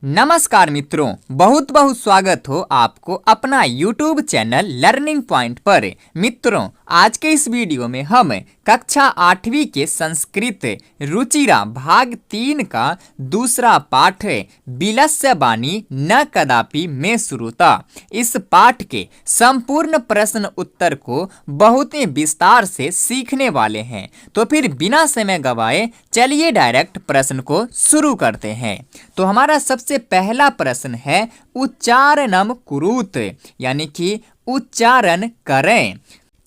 नमस्कार मित्रों, बहुत बहुत स्वागत हो आपको अपना YouTube चैनल लर्निंग पॉइंट पर। मित्रों, आज के इस वीडियो में हम कक्षा 8वीं के संस्कृत रुचिरा भाग 3 का दूसरा पाठ विलस्य वाणी न कदापि में श्रुता, इस पाठ के संपूर्ण प्रश्न उत्तर को बहुत ही विस्तार से सीखने वाले हैं। तो फिर बिना समय गवाए चलिए डायरेक्ट प्रश्न को शुरू करते हैं। तो हमारा सबसे पहला प्रश्न है उच्चारणम कुरुत, यानी कि उच्चारण करें।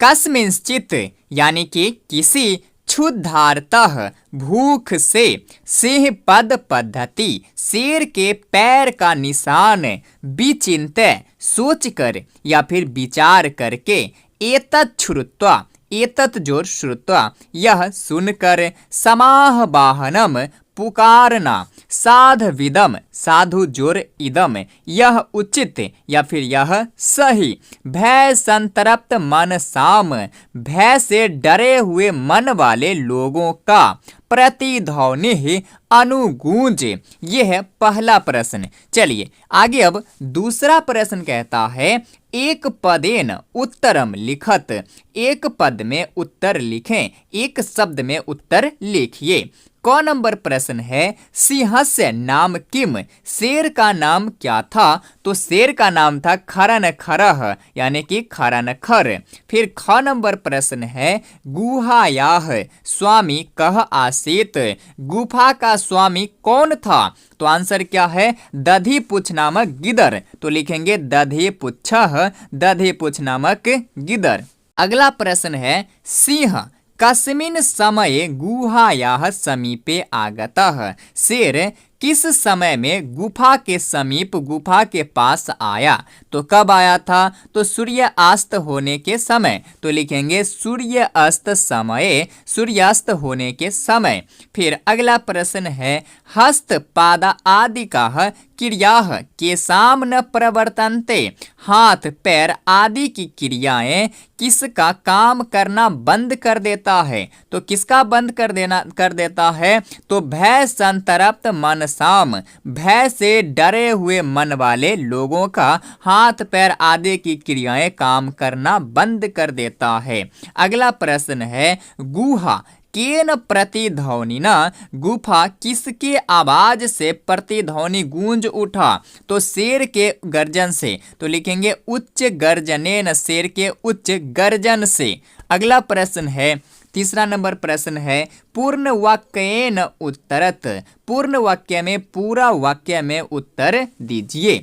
कस्मिंश्चित यानी कि किसी क्षुधार्तः भूख से, सिंह पद पद्धति शेर के पैर का निशान, विचिन्त्य सोचकर या फिर विचार करके, एतत् श्रुत्वा एतत् जोर श्रुत्वा यह सुनकर, समाहवाहनम पुकारना, साधविदम साधु जोर इदम यह उचित या फिर यह सही, भय संतरप्त मन साम भय से डरे हुए मन वाले लोगों का, प्रतिध्वनि अनुगूंज। ये है पहला प्रश्न। चलिए आगे अब दूसरा प्रश्न कहता है एक पदेन उत्तरम लिखत, एक पद में उत्तर लिखें, एक शब्द में उत्तर लिखिए। क नंबर प्रश्न है सिंहस्य नाम किम, शेर का नाम क्या था? तो शेर का नाम था खरन खरह, यानी कि खरन खर। फिर ख नंबर प्रश्न है गुहायाह स्वामी कह आसीत, गुफा का स्वामी कौन था? तो आंसर क्या है दधिपुच्छ नामक गिदर, तो लिखेंगे दधिपुच्छः दधिपुच्छ नामक गिदर। अगला प्रश्न है सिंह कस्मिन् समये गुहायाः समीपे आगतः, शेर किस समय में गुफा के समीप गुफा के पास आया? तो कब आया था? तो सूर्य अस्त होने के समय, तो लिखेंगे सूर्य अस्त समय, सूर्यास्त होने के समय। फिर अगला प्रश्न है हस्त पाद आदि का क्रियाः केषां न प्रवर्तन्ते, हाथ पैर आदि की क्रियाएं किसका काम करना बंद कर देता है? तो किसका बंद कर देता है? तो भय संतरप्त मन साम, भय से डरे हुए मन वाले लोगों का हाथ पैर आदि की क्रियाएं काम करना बंद कर देता है। अगला प्रश्न है गुहा केन प्रतिध्वनिना, गुफा किसके आवाज से प्रतिध्वनि गूंज उठा? तो शेर के गर्जन से, तो लिखेंगे उच्च गर्जनेन, शेर के उच्च गर्जन से। अगला प्रश्न है तीसरा नंबर प्रश्न है पूर्ण वाक्येन उत्तरत, पूर्ण वाक्य में पूरा वाक्य में उत्तर दीजिए।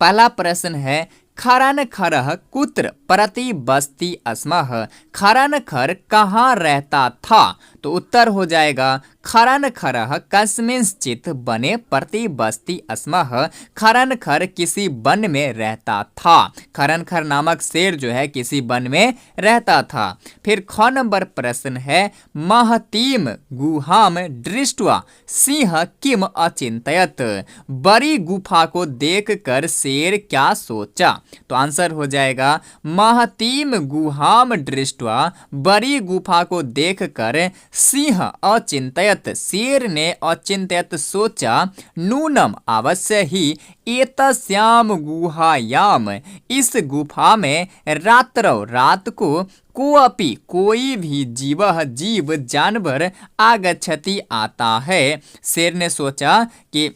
पहला प्रश्न है खरन खरः कुत्र प्रतिबस्ति स्मः, खरन खर कहाँ रहता था? तो उत्तर हो जाएगा खरन खरः कस्मिंश्चित् वने प्रतिबस्ति स्मः, खरन खर किसी वन में रहता था। खरन खर नामक शेर जो है किसी वन में रहता था। फिर ख नंबर प्रश्न है महतीम गुहाम दृष्ट्वा सिंह किम अचिंतयत, बड़ी गुफा को देखकर शेर क्या सोचा? तो आंसर हो जाएगा महतीम गुहाम दृष्ट्वा, बड़ी गुफा को देखकर सिंह अचिंतयत, शेर ने अचिंतयत सोचा, नूनम अवश्य ही एतस्याम गुहायाम, इस गुफा में रात्रौ रात को कोअपि कोई भी जीव जानवर आगच्छति आता है। शेर ने सोचा कि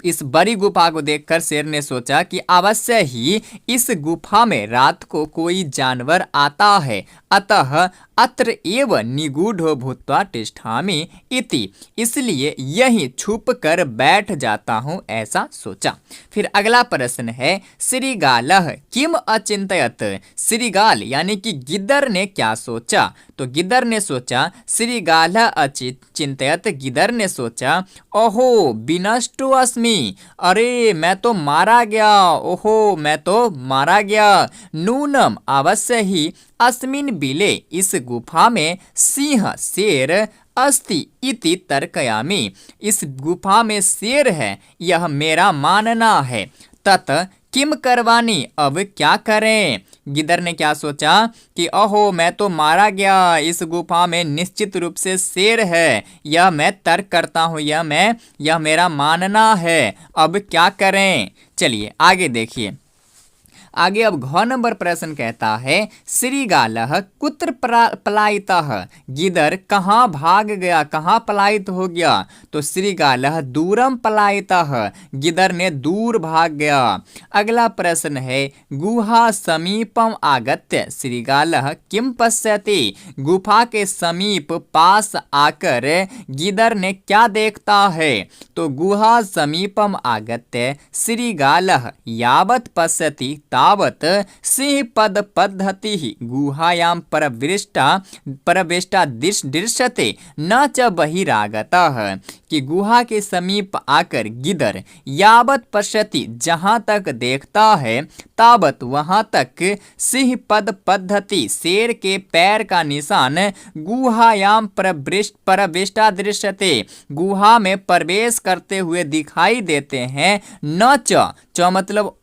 इस बड़ी गुफा को देखकर शेर ने सोचा कि अवश्य ही इस गुफा में रात को कोई जानवर आता है, अतः अत्र एव निगूढ़ो भूत्वा तिष्ठामि इति, इसलिए यहीं छुप कर बैठ जाता हूँ, ऐसा सोचा। फिर अगला प्रश्न है श्रीगालः किम अचिंतयत, श्रीगाल यानी कि गिद्दर ने क्या सोचा? तो गिद्दर ने सोचा श्रीगालः अचिंतयत, गिद्दर ने सोचा ओहो विनष्टो अस्मि, अरे मैं तो मारा गया, ओहो मैं तो मारा गया, नूनम अवश्य ही अस्मिन बिले, इस गुफा में सिंह शेर अस्ति इति तर्कयामि, इस गुफा में शेर है यह मेरा मानना है। तत किम करवानी, अब क्या करें? गिदर ने क्या सोचा कि ओहो मैं तो मारा गया, इस गुफा में निश्चित रूप से शेर है, यह मैं तर्क करता हूँ, यह मेरा मानना है, अब क्या करें। चलिए आगे देखिए। आगे अब घ नंबर प्रश्न कहता है श्रीगालः कुत्र पलायितः, गिदर कहाँ भाग गया, कहाँ पलायित हो गया। तो श्रीगालः दूरम पलायितः, गिदर ने दूर भाग गया। अगला प्रश्न है गुहा समीपम आगत्य श्रीगालः किम पश्यति, गुफा के समीप पास आकर गिदर ने क्या देखता है। तो गुहा समीपम आगत्य श्रीगालः यावत् पश्यति तावत् सिंहपद पद्धति गुहायां परवेष्टा दृश्यते न च बहिरागतः, कि गुहा के समीप आकर गिदर यावत् पश्यति जहां तक देखता है तावत वहां तक सिंहपद पद्धति शेर के पैर का निशान गुहायाम परवेष्टा दृश्यते गुहा में प्रवेश करते हुए दिखाई देते हैं। न च मतलब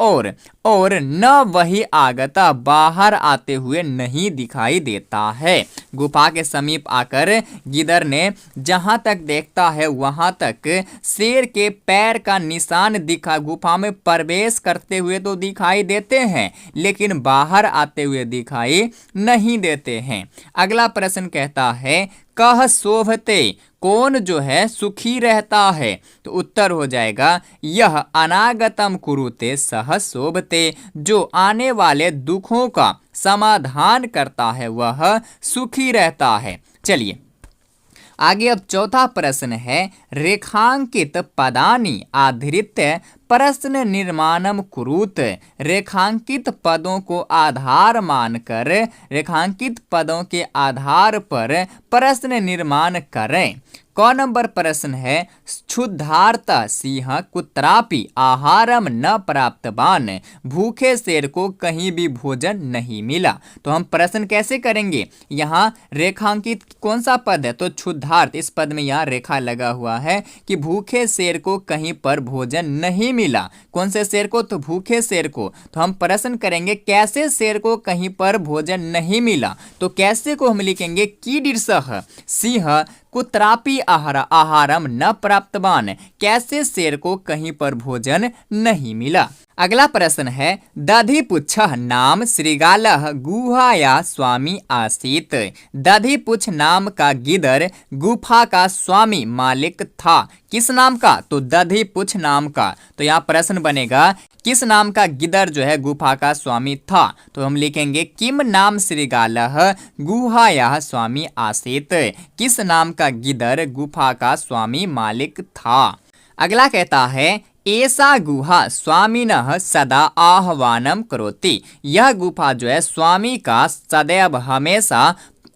और न वही आगता बाहर आते हुए नहीं दिखाई देता है। गुफा के समीप आकर गिदर ने जहां तक देखता है वहां तक शेर के पैर का निशान दिखा, गुफा में प्रवेश करते हुए तो दिखाई देते हैं लेकिन बाहर आते हुए दिखाई नहीं देते हैं। अगला प्रश्न कहता है कह शोभते, कौन जो है सुखी रहता है। तो उत्तर हो जाएगा यह अनागतम कुरुते सह शोभते, जो आने वाले दुखों का समाधान करता है वह सुखी रहता है। चलिए आगे अब चौथा प्रश्न है रेखांकित पदानि आधृत्य प्रश्न निर्माणम कुरुत, रेखांकित पदों को आधार मानकर रेखांकित पदों के आधार पर प्रश्न निर्माण करें। क नंबर प्रश्न है क्षुधार्त सिंह कुत्रापि आहारम न प्राप्तवान, भूखे शेर को कहीं भी भोजन नहीं मिला। तो हम प्रश्न कैसे करेंगे, यहाँ रेखांकित कौन सा पद है तो क्षुधार्त, इस पद में यहाँ रेखा लगा हुआ है कि भूखे शेर को कहीं पर भोजन नहीं मिला। कौन से शेर को, तो भूखे शेर को। तो हम प्रश्न करेंगे कैसे शेर को कहीं पर भोजन नहीं मिला। तो कैसे को हम लिखेंगे कीदृशः सिंह कुत्रापि आहारम न प्राप्तवान, कैसे शेर को कहीं पर भोजन नहीं मिला। अगला प्रश्न है दधिपुच्छः नाम श्रीगालः गुहाया स्वामी आसीत, दधिपुच्छ नाम का गिदर गुफा का स्वामी मालिक था। किस नाम का, तो दधिपुच्छ नाम का। तो यहाँ प्रश्न बनेगा किस नाम का गिदर जो है गुफा का स्वामी था। तो हम लिखेंगे किम नाम श्रीगालः गुहाया स्वामी आसीत, किस नाम का गिदर गुफा का स्वामी मालिक था। अगला कहता है ऐसा गुहा स्वामिनः सदा आह्वानम करोति, यह गुफा जो है स्वामी का सदैव हमेशा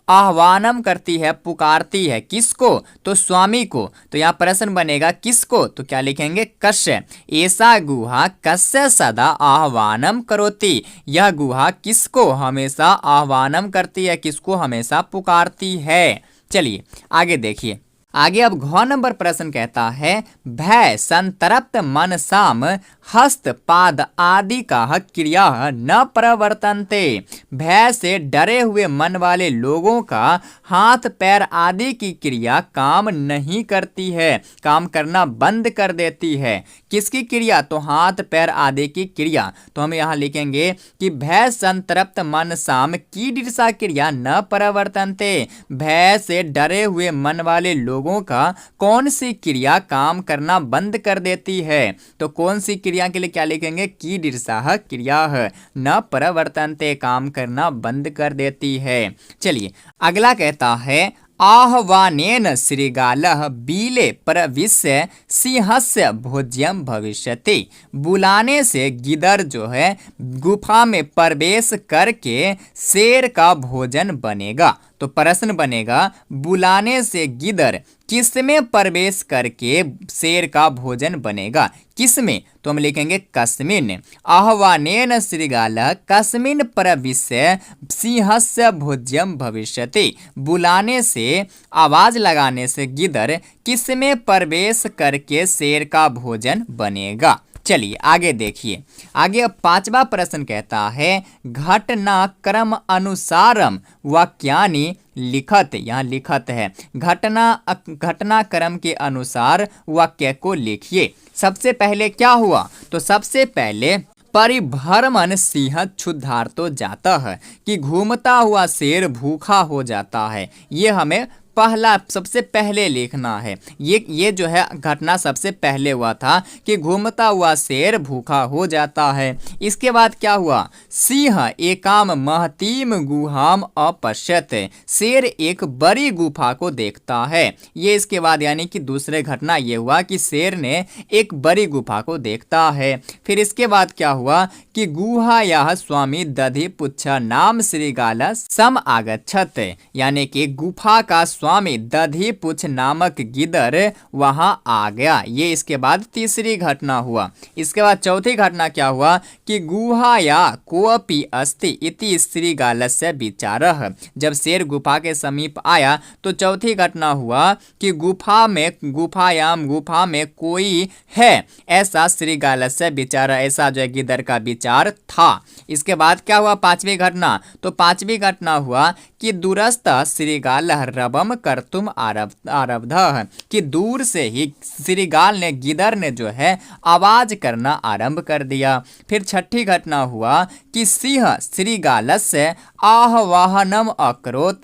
आह्वानम करती है, पुकारती है। किसको, तो स्वामी को। तो यहाँ प्रश्न बनेगा किसको, तो क्या लिखेंगे कस्य। ऐसा गुहा कस्य सदा आह्वानम करोति, यह गुहा किसको हमेशा आह्वानम करती है, किसको हमेशा पुकारती है। चलिए आगे देखिए। आगे अब घ नंबर प्रश्न कहता है भय संतरप्त मन साम हस्त पाद आदि का क्रिया न प्रवर्तन्ते, भय से डरे हुए मन वाले लोगों का हाथ पैर आदि की क्रिया काम नहीं करती है, काम करना बंद कर देती है। किसकी क्रिया, तो हाथ पैर आदि की क्रिया। तो हम यहाँ लिखेंगे कि भय संतरप्त मन साम कीदृशा क्रिया न प्रवर्तन्ते, भय से डरे हुए मन वाले लोगों का कौन सी क्रिया काम करना बंद कर देती है। तो कौन सी क्रिया के लिए क्या लिखेंगे कीदृशः क्रिया न प्रवर्तन्ते, काम करना बंद कर देती है। चलिए अगला कहता है आह्वानेन श्रीगालः बीले प्रविश्य सिंहस्य भोज्यम भविष्यति, बुलाने से गिदर जो है गुफा में प्रवेश करके शेर का भोजन बनेगा। तो प्रश्न बनेगा बुलाने से गिदर किसमें प्रवेश करके शेर का भोजन बनेगा, किसमें, तो हम लिखेंगे कस्मिन। आह्वानेन श्रीगालः कस्मिन प्रविश्य सिंहस्य भोज्यम भविष्यति, बुलाने से आवाज लगाने से गिदर किसमें प्रवेश करके शेर का भोजन बनेगा। चलिए आगे देखिए। आगे अब पांचवा प्रश्न कहता है घटनाक्रम अनुसारम वाक्यानि लिखत, यहाँ लिखत है, घटनाक्रम के अनुसार वाक्य को लिखिए। सबसे पहले क्या हुआ, तो सबसे पहले परिभ्रमण सिंह क्षुधार्तो जाता है, कि घूमता हुआ शेर भूखा हो जाता है। ये हमें पहला सबसे पहले लिखना है। ये जो है घटना सबसे पहले हुआ था कि घूमता हुआ शेर भूखा हो जाता है। इसके बाद क्या हुआ, सिंह एकाम महतीम गुहाम अपश्यत, शेर एक बड़ी गुफा को देखता है। ये इसके बाद यानी कि दूसरे घटना ये हुआ कि शेर ने एक बड़ी गुफा को देखता है। फिर इसके बाद क्या हुआ कि गुहा यह स्वामी दधि पुच्छा नाम श्रीगाला सम आगच्छत, यानी कि गुफा का स्वामी दधिपुच्छ नामक गिदर वहां आ गया। ये इसके बाद तीसरी घटना हुआ। इसके बाद चौथी घटना क्या हुआ कि गुहाया कोपी अस्ति इति श्रीगालस्य विचारः, जब शेर गुफा के समीप आया तो चौथी घटना हुआ कि गुफा में कोई है, ऐसा श्रीगालस्य विचार, ऐसा जो गिदर का विचार था। इसके बाद क्या हुआ पांचवी घटना, तो पांचवी घटना हुआ कि दूरस्थ श्रीगाल रबम कर्तुम आरब्धः, कि दूर से ही श्रीगाल ने गिदर ने जो है आवाज करना आरंभ कर दिया। फिर छठी घटना हुआ कि सिंह श्रीगालस्य आह्वाहनम अकरोत,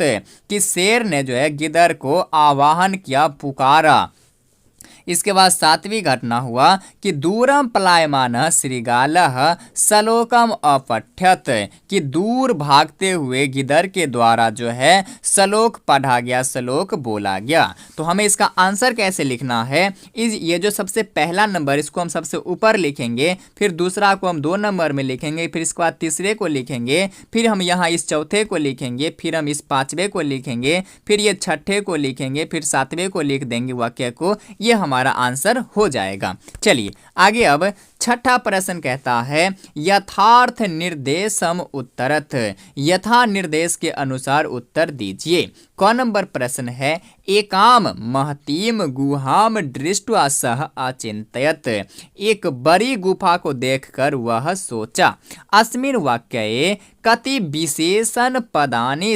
कि शेर ने जो है गिदर को आवाहन किया, पुकारा। इसके बाद सातवीं घटना हुआ कि दूरम पलायमान श्रीगालः सलोकम अपठ्यत, कि दूर भागते हुए गिदर के द्वारा जो है सलोक पढ़ा गया, सलोक बोला गया। तो हमें इसका आंसर कैसे लिखना है, ये जो सबसे पहला नंबर इसको हम सबसे ऊपर लिखेंगे, फिर दूसरा को हम 2 नंबर में लिखेंगे, फिर इसके बाद तीसरे को लिखेंगे, फिर हम यहाँ इस चौथे को लिखेंगे, फिर हम इस पांचवें को लिखेंगे, फिर ये छठे को लिखेंगे, फिर सातवें को लिख देंगे वाक्य को। ये हमारा आंसर हो जाएगा। चलिए आगे अब छठा प्रश्न कहता है यथार्थ निर्देशम उत्तरथ, यथा निर्देश के अनुसार उत्तर दीजिए। क नंबर प्रश्न है एकाम महतीम गुहाम दृष्ट्वा सह अचिंतयत, एक बड़ी गुफा को देखकर वह सोचा। अस्मिन् वाक्ये कति विशेषण पदानि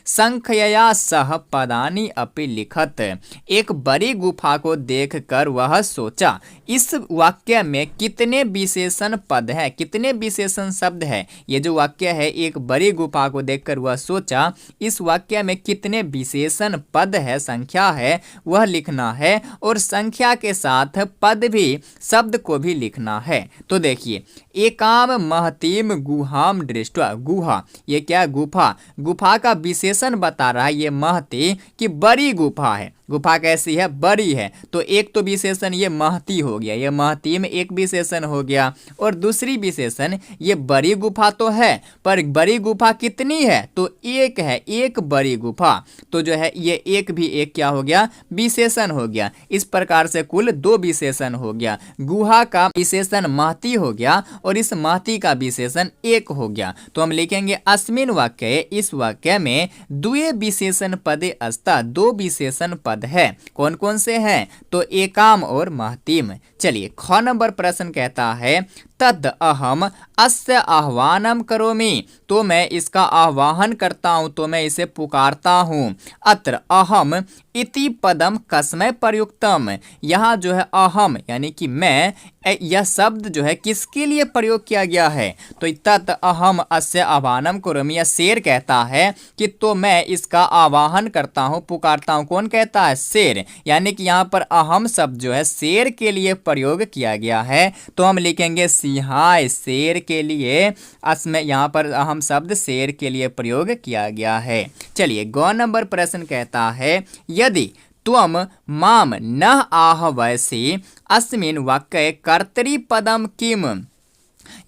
संख्यया सह पदानि अपि लिखत, एक बड़ी गुफा को देखकर वह सोचा। इस वाक्य में कितने विशेषण पद है, कितने विशेषण शब्द है। ये जो वाक्य है एक बड़ी गुफा को देखकर वह सोचा, इस वाक्य में कितने विशेषण पद है, संख्या है, वह लिखना है, और संख्या के साथ पद भी, शब्द को भी लिखना है। तो देखिए एकाम महतीम गुहाम दृष्ट्वा, गुहा ये क्या, गुफा, गुफा का विशेषण बता रहा है ये महती कि बड़ी गुफा है। गुफा कैसी है, बड़ी है। तो एक तो विशेषण ये महती हो गया, ये महती में एक विशेषण हो गया, और दूसरी विशेषण ये बड़ी गुफा तो है, पर बड़ी गुफा कितनी है, तो एक है, एक बड़ी गुफा। तो जो है ये एक भी एक क्या हो गया, विशेषण हो गया। इस प्रकार से कुल 2 विशेषण हो गया। गुहा का विशेषण महती हो गया और इस महती का विशेषण एक हो गया। तो हम लिखेंगे अस्मिन् वाक्ये, इस वाक्य में द्वे विशेषण पदे अस्ता, 2 विशेषण पद है। कौन कौन से हैं, तो एकाम और महतीम। चलिए ख नंबर प्रश्न कहता है तद अहम अस्य आह्वानम करोमि, तो मैं इसका आह्वान करता हूं, तो मैं इसे पुकारता हूं। अत्र अहम इति पदम कस्मै प्रयुक्तम, यहाँ जो है अहम यानी कि मैं, यह शब्द जो है किसके लिए प्रयोग किया गया है, तो तत् अहम अस्य आह्वानम करोमि, यह शेर कहता है कि तो मैं इसका आवाहन करता हूं, पुकारता हूं। कौन कहता है, शेर, यानी कि यहाँ पर अहम शब्द जो है शेर के लिए प्रयोग किया गया है। तो हम लिखेंगे सिंहाय, शेर के लिए, असमें यहाँ पर अहम शब्द शेर के लिए प्रयोग किया गया है। चलिए ग नंबर प्रश्न कहता है यदि त्वम माम न आहवसि अस्मिन् वाक्ये कर्तरि पदम किम,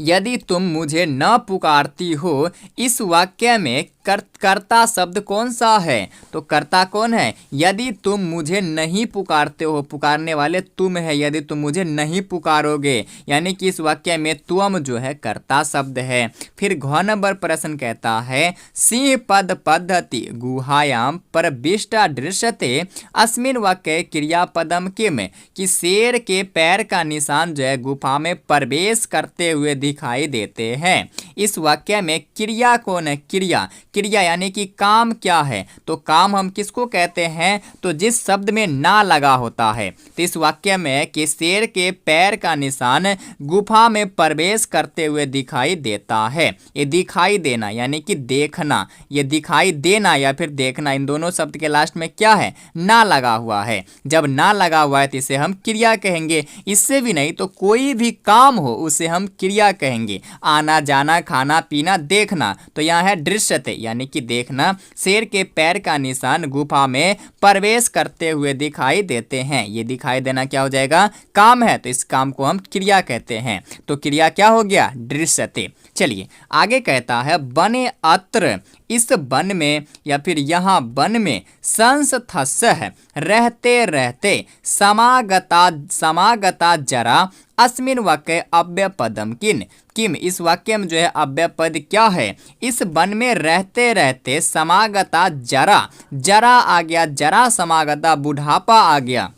यदि तुम मुझे न पुकारती हो, इस वाक्य में कर्ता शब्द कौन सा है, तो कर्ता कौन है, यदि तुम मुझे नहीं पुकारते हो, पुकारने वाले तुम है, यदि तुम मुझे नहीं पुकारोगे, यानी कि इस वाक्य में तुम जो है कर्ता शब्द है। फिर घ नंबर प्रश्न कहता है सिंह पद पद्धति गुहायाम प्रविष्टा दृश्यते अस्मिन वाक्य क्रियापदम किम, कि शेर के पैर का निशान जो है गुफा में प्रवेश करते हुए दिखाई देते हैं। इस वाक्य में क्रिया कौन है, क्रिया, क्रिया यानी कि काम क्या है, तो काम हम किसको कहते हैं, तो जिस शब्द में ना लगा होता है। तो इस वाक्य में कि शेर के पैर का निशान गुफा में प्रवेश करते हुए दिखाई देता है। ये दिखाई देना यानी कि देखना, ये दिखाई देना या फिर देखना, इन दोनों शब्द के लास्ट में क्या है, ना लगा हुआ है। जब ना लगा हुआ है तो इसे हम क्रिया कहेंगे। इससे भी नहीं तो कोई भी काम हो उसे हम क्रिया कहेंगे। आना जाना खाना पीना देखना, तो यहाँ है दृश्यते यानी कि देखना। शेर के पैर का निशान गुफा में प्रवेश करते हुए दिखाई देते हैं, ये दिखाई देना क्या हो जाएगा, काम है, तो इस काम को हम क्रिया कहते हैं। तो क्रिया क्या हो गया, दृश्यते। चलिए आगे कहता है बने अत्र, इस वन में या फिर यहाँ वन में संस्थस्य रहते रहते समागता जरा अस्मिन वाक्य अव्यय पदम किन किम, इस वाक्य में जो है अव्यय पद क्या है, इस वन में रहते रहते समागता जरा, जरा आ गया, जरा समागता बुढ़ापा आ गया।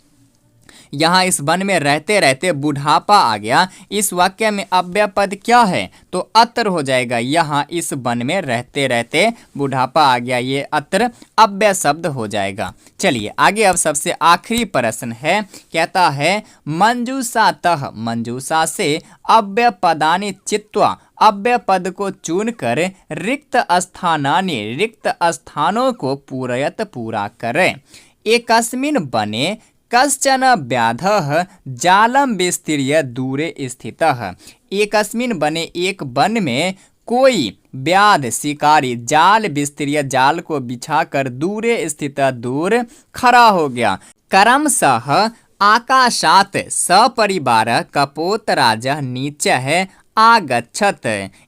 यहाँ इस वन में रहते रहते बुढ़ापा आ गया। इस वाक्य में अव्यय पद क्या है, तो अत्र हो जाएगा। यहाँ इस वन में रहते रहते बुढ़ापा आ गया, ये अत्र अव्यय शब्द हो जाएगा। चलिए आगे अब सबसे आखिरी प्रश्न है, कहता है मंजूषातः, मंजूषा से अव्यय पदानि चित्वा, अव्यय पद को चुनकर रिक्त स्थानानि, रिक्त स्थानों को पूरयत पूरा करें। एकस्मिन् बने कश्चन व्याधः जालम विस्तीर्य दूरे स्थितः, एकस्मिन् बने एक वन में कोई व्याध शिकारी जाल विस्तीर्य, जाल को बिछाकर दूरे स्थित, दूर खड़ा हो गया। क्रमशः आकाशात सपरिवार कपोतराज नीचः आगच्छत,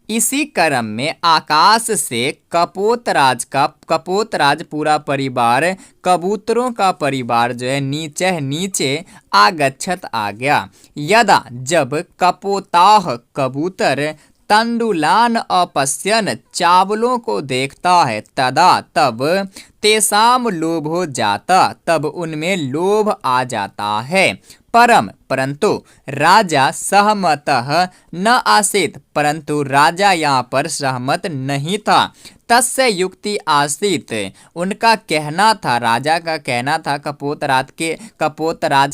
इसी क्रम में आकाश से कपोतराज का, कपोतराज पूरा परिवार, कबूतरों का परिवार जो है नीचे नीचे आगच्छत आ गया। यदा जब कपोताह कबूतर तंडुलान अपश्यन, चावलों को देखता है, तदा तब तेसाम लोभ हो जाता, तब उनमें लोभ आ जाता है। परंतु राजा सहमतः न आसीत, परंतु राजा यहाँ पर सहमत नहीं था। तस्य युक्ति आसीत, उनका कहना था, राजा का कहना था, कपोतराज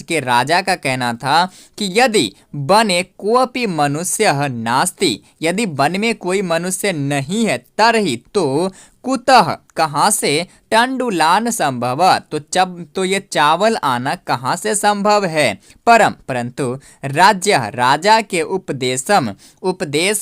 के राजा का कहना था कि यदि बने कोपि मनुष्य नास्ति, यदि वन में कोई मनुष्य नहीं है, तरही तो कुतः कहाँ से, टंडुलान संभव, तो ये चावल आना कहाँ से संभव है। परंतु राजा के उपदेश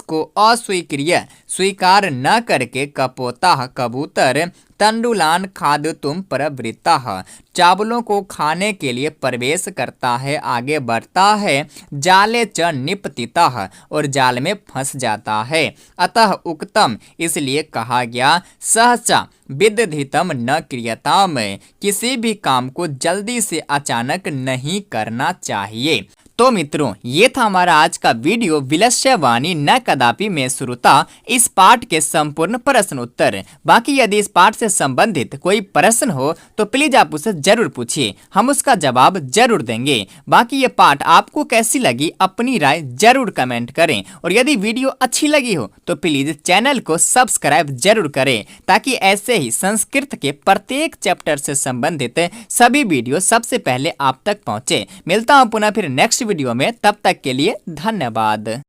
को अस्वीक्रिय, स्वीकार न करके कपोताह कबूतर तंडुलान खाद तुम प्रवृत्ता, चावलों को खाने के लिए प्रवेश करता है, आगे बढ़ता है। जाले च निपतिता, और जाल में फंस जाता है। अतः उक्तम, इसलिए कहा गया, सहसा विदधितम न क्रियताम, किसी भी काम को जल्दी से अचानक नहीं करना चाहिए। तो मित्रों ये था हमारा आज का वीडियो विलस्यवाणी न कदापि में श्रुता, इस पाठ के संपूर्ण प्रश्न उत्तर। बाकी यदि इस पाठ से संबंधित कोई प्रश्न हो तो प्लीज आप उसे जरूर पूछिए, हम उसका जवाब जरूर देंगे। बाकी ये पाठ आपको कैसी लगी अपनी राय जरूर कमेंट करें, और यदि वीडियो अच्छी लगी हो तो प्लीज चैनल को सब्सक्राइब जरूर करें, ताकि ऐसे ही संस्कृत के प्रत्येक चैप्टर से संबंधित सभी वीडियो सबसे पहले आप तक पहुँचे। मिलता हूँ पुनः फिर नेक्स्ट वीडियो में, तब तक के लिए धन्यवाद।